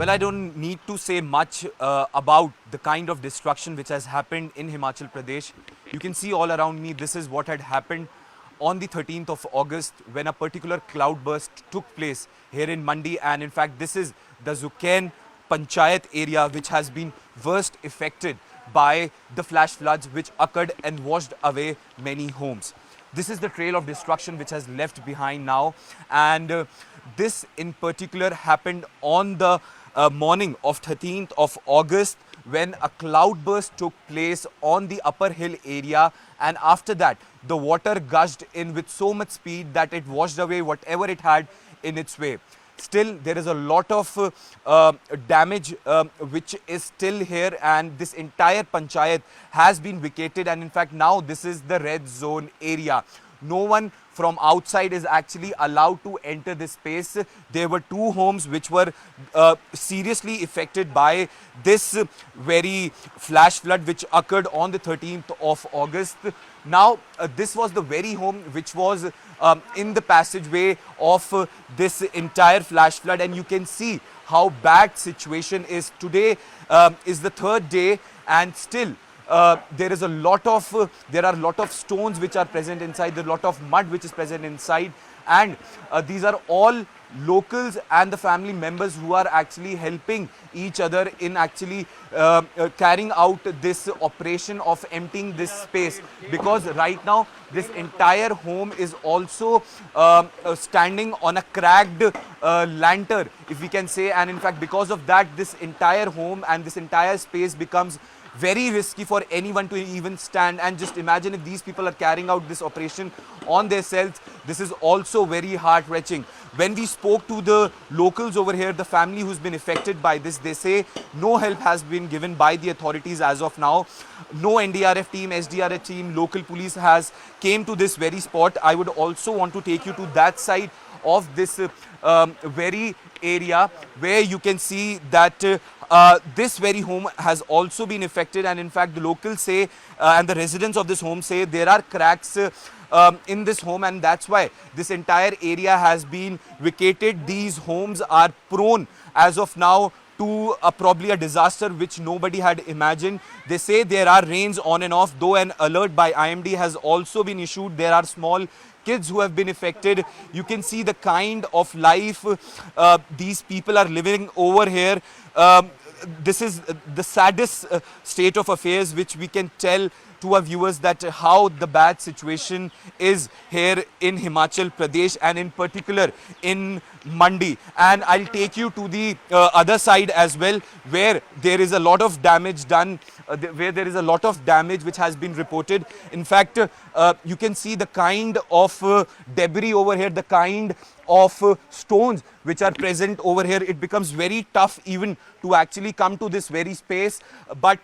Well, I don't need to say much about the kind of destruction which has happened in Himachal Pradesh. You can see all around me, this is what had happened on the 13th of August when a particular cloudburst took place here in Mandi, and in fact this is the Sukhvinder Panchayat area which has been worst affected by the flash floods which occurred and washed away many homes. This is the trail of destruction which has left behind now, and this in particular happened on the morning of 13th of August when a cloudburst took place on the upper hill area, and after that the water gushed in with so much speed that it washed away whatever it had in its way. Still, there is a lot of damage which is still here, and this entire panchayat has been vacated, and in fact now this is the red zone area. No one from outside is actually allowed to enter this space. There were 2 homes which were seriously affected by this very flash flood which occurred on the 13th of August. Now, this was the very home which was in the passageway of this entire flash flood, and you can see how bad situation is. Today is the 3rd day, and still there are a lot of stones which are present inside, there are a lot of mud which is present inside, and these are all locals and the family members who are actually helping each other in actually carrying out this operation of emptying this space, because right now this entire home is also standing on a cracked lantern, if we can say, and in fact because of that this entire home and this entire space becomes very risky for anyone to even stand. And just imagine if these people are carrying out this operation on their selves. This is also very heart-wrenching. When we spoke to the locals over here, the family who's been affected by this, they say no help has been given by the authorities as of now. No NDRF team, SDRF team, local police has came to this very spot. I would also want to take you to that side of this very area where you can see that this very home has also been affected, and in fact the locals say and the residents of this home say there are cracks in this home, and that's why this entire area has been vacated. These homes are prone as of now to probably a disaster which nobody had imagined. They say there are rains on and off, though an alert by IMD has also been issued. There are small kids who have been affected. You can see the kind of life these people are living over here. This is the saddest state of affairs which we can tell to our viewers, that how the bad situation is here in Himachal Pradesh and in particular in Mandi. And I'll take you to the other side as well, where there is a lot of damage done, where there is a lot of damage which has been reported. In fact, you can see the kind of debris over here, the kind of stones which are present over here. It becomes very tough even to actually come to this very space, but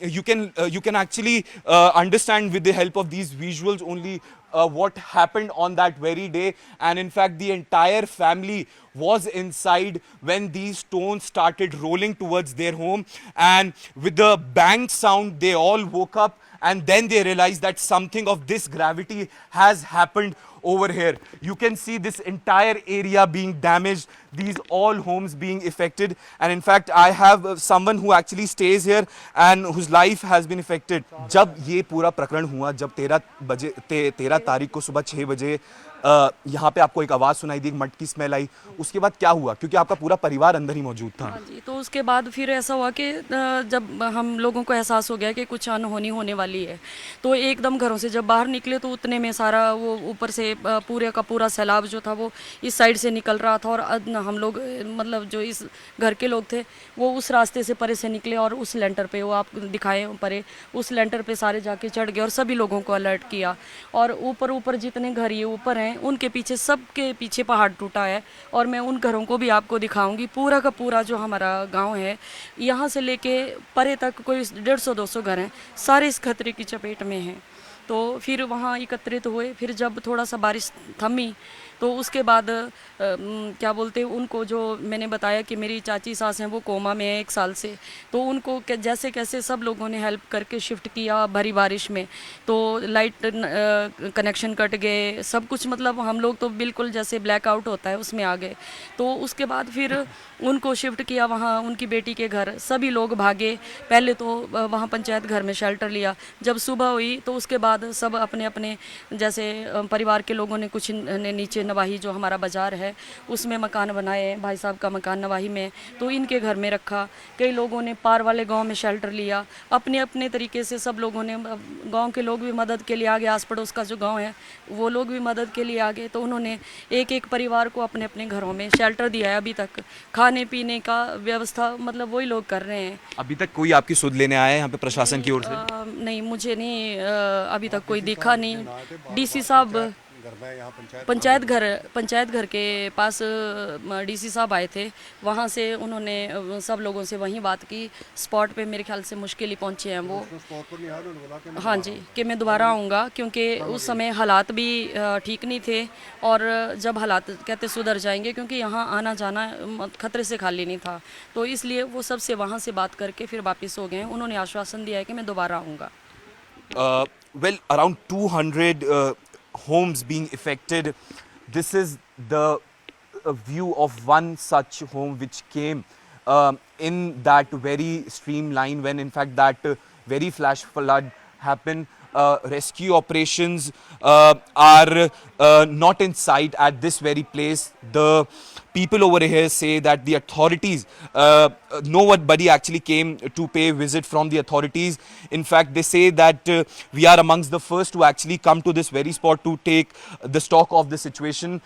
you can actually understand with the help of these visuals only what happened on that very day. And in fact the entire family was inside when these stones started rolling towards their home, and with the bang sound they all woke up, and then they realized that something of this gravity has happened over here. You can see this entire area being damaged, these all homes being affected, and in fact I have someone who actually stays here and whose life has been affected. जब ये पूरा प्रकरण हुआ, जब 13 तारीख को सुबह 6 बजे यहाँ पे आपको एक आवाज़ सुनाई दी, एक मटकी स्मेल आई, उसके बाद क्या हुआ? क्योंकि आपका पूरा परिवार अंदर ही मौजूद था। हाँ जी, तो उसके बाद फिर ऐसा हुआ कि जब हम लोगों को एहसास हो गया कि कुछ अनहोनी होने वाली है, तो एकदम घरों से जब बाहर निकले तो उतने में सारा वो ऊपर से पूरे का पूरा सैलाब जो था वो इस साइड से निकल रहा था, और हम लोग मतलब जो इस घर के लोग थे वो उस रास्ते से परे से निकले और उस लेंटर पे, वो आप दिखाए परे, उस लेंटर पे सारे जाके चढ़ गए और सभी लोगों को अलर्ट किया। और ऊपर जितने घर ये ऊपर हैं उनके पीछे, सबके पीछे पहाड़ टूटा है, और मैं उन घरों को भी आपको दिखाऊंगी। पूरा का पूरा जो हमारा गांव है, यहाँ से लेके परे तक कोई 150-200 घर हैं, सारे इस खतरे की चपेट में हैं। तो फिर वहाँ एकत्रित हुए। फिर जब थोड़ा सा बारिश थमी तो उसके बाद क्या बोलते हैं, उनको जो मैंने बताया कि मेरी चाची सास हैं वो कोमा में है 1 साल से, तो उनको जैसे कैसे सब लोगों ने हेल्प करके शिफ्ट किया भरी बारिश में। तो लाइट कनेक्शन कट गए, सब कुछ, मतलब हम लोग तो बिल्कुल जैसे ब्लैकआउट होता है उसमें आ गए। तो उसके बाद फिर उनको शिफ्ट किया वहाँ उनकी बेटी के घर, सभी लोग भागे। पहले तो वहाँ पंचायत घर में शेल्टर लिया, जब सुबह हुई तो उसके बाद सब अपने अपने जैसे परिवार के लोगों ने, कुछ ने नीचे नवाही जो हमारा बाज़ार है उसमें मकान बनाए, भाई साहब का मकान नवाही में, तो इनके घर में रखा। कई लोगों ने पार वाले गांव में शेल्टर लिया, अपने अपने तरीके से सब लोगों ने, गांव के लोग भी मदद के लिए आ गए, आस पड़ोस का जो गांव है वो लोग भी मदद के लिए आ गए। तो उन्होंने एक एक परिवार को अपने अपने घरों में शेल्टर दिया है। अभी तक खाने पीने का व्यवस्था मतलब वही लोग कर रहे हैं। अभी तक कोई आपकी सुध लेने आया है यहाँ पे प्रशासन की ओर से? नहीं, मुझे नहीं, अभी तक कोई दिखा नहीं। डीसी साहब पंचायत घर के पास डीसी साहब आए थे, वहाँ से उन्होंने सब लोगों से वहीं बात की। स्पॉट पे मेरे ख्याल से मुश्किल ही पहुँचे हैं वो। हाँ जी, कि मैं दोबारा आऊँगा, क्योंकि उस समय हालात भी ठीक नहीं थे, और जब हालात कहते सुधर जाएंगे, क्योंकि यहाँ आना जाना खतरे से खाली नहीं था, तो इसलिए वो सबसे वहाँ से बात करके फिर वापस हो गए। उन्होंने आश्वासन दिया है कि मैं दोबारा आऊँगा। Well, around 200 homes being affected. This is the view of one such home which came in that very streamline when in fact that very flash flood happened. Rescue operations are not in sight at this very place. The people over here say that the authorities, nobody actually came to pay visit from the authorities. In fact, they say that we are amongst the first to actually come to this very spot to take the stock of the situation.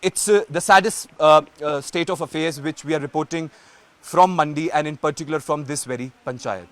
It's the saddest state of affairs which we are reporting from Mandi, and in particular from this very panchayat.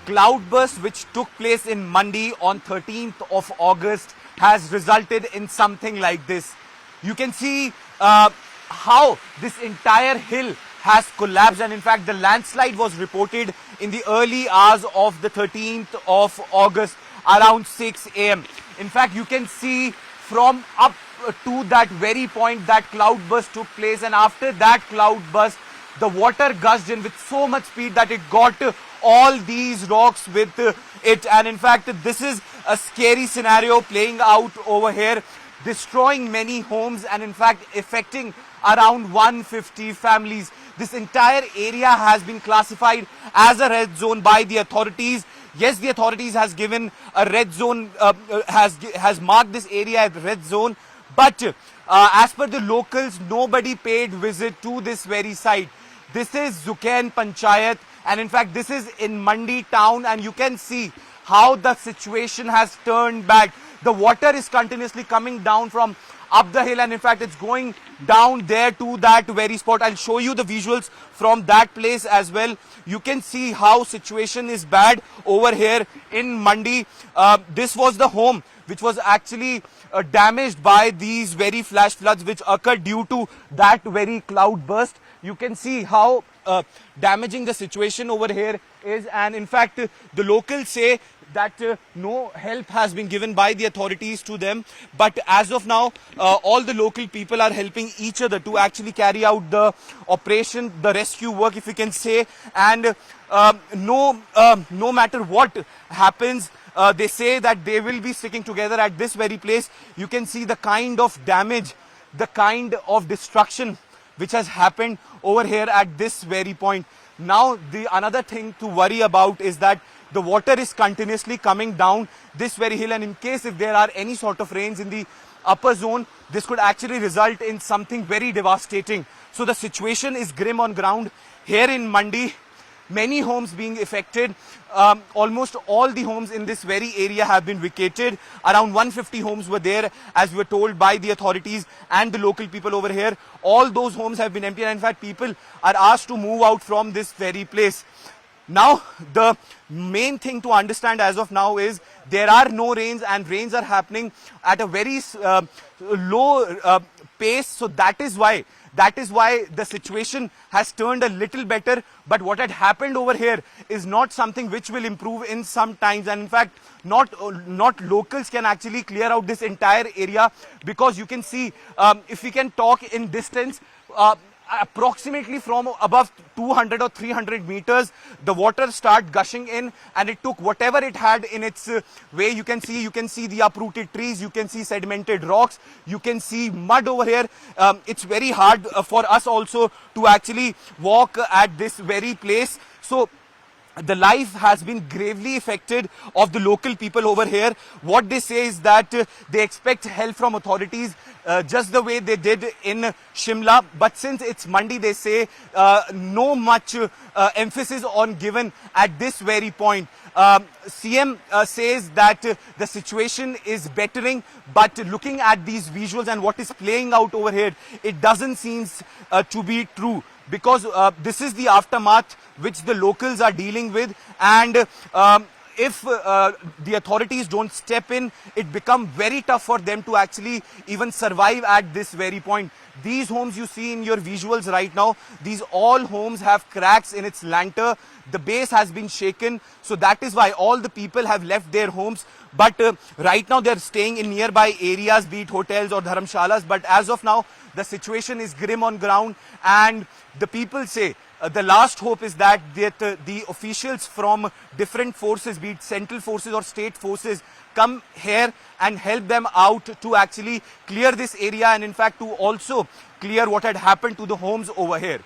Cloudburst which took place in Mandi on 13th of August has resulted in something like this. You can see how this entire hill has collapsed, and in fact the landslide was reported in the early hours of the 13th of August around 6 a.m. In fact, you can see from up to that very point that cloudburst took place, and after that cloudburst the water gushed in with so much speed that it got all these rocks with it, and in fact this is a scary scenario playing out over here, destroying many homes and in fact affecting around 150 families. This entire area has been classified as a red zone by the authorities. Yes, the authorities has given a red zone, has marked this area as red zone, but as per the locals, nobody paid visit to this very site. This is Sukhvinder Panchayat, and in fact this is in Mandi town, and you can see how the situation has turned bad. The water is continuously coming down from up the hill, and in fact it's going down there to that very spot. I'll show you the visuals from that place as well. You can see how situation is bad over here in Mandi. This was the home which was actually damaged by these very flash floods which occurred due to that very cloud burst. You can see how damaging the situation over here is, and in fact the locals say that no help has been given by the authorities to them, but as of now all the local people are helping each other to actually carry out the operation, the rescue work if you can say, and no matter what happens, they say that they will be sticking together at this very place. You can see the kind of damage, the kind of destruction which has happened over here at this very point. Now the another thing to worry about is that the water is continuously coming down this very hill, and in case if there are any sort of rains in the upper zone, this could actually result in something very devastating. So the situation is grim on ground here in Mandi. Many homes being affected. Almost all the homes in this very area have been vacated. Around 150 homes were there, as we were told by the authorities and the local people over here. All those homes have been empty, and in fact people are asked to move out from this very place. Now, the main thing to understand as of now is there are no rains, and rains are happening at a very low pace. So that is why the situation has turned a little better. But what had happened over here is not something which will improve in some times. And in fact, not locals can actually clear out this entire area, because you can see, if we can talk in distance, approximately from above 200 or 300 meters, the water started gushing in, and it took whatever it had in its way. You can see the uprooted trees, you can see sedimented rocks, you can see mud over here. It's very hard for us also to actually walk at this very place. So the life has been gravely affected of the local people over here. What they say is that they expect help from authorities, just the way they did in Shimla. But since it's Mandi, they say no much emphasis on given at this very point. CM says that the situation is bettering, but looking at these visuals and what is playing out over here, it doesn't seem to be true, because this is the aftermath which the locals are dealing with, and if the authorities don't step in, it becomes very tough for them to actually even survive at this very point. These homes you see in your visuals right now, these all homes have cracks in its lintel. The base has been shaken, so that is why all the people have left their homes. But right now they're staying in nearby areas, be it hotels or dharamshalas. But as of now, the situation is grim on ground, and the people say the last hope is that the officials from different forces, be it central forces or state forces, come here and help them out to actually clear this area, and in fact to also clear what had happened to the homes over here.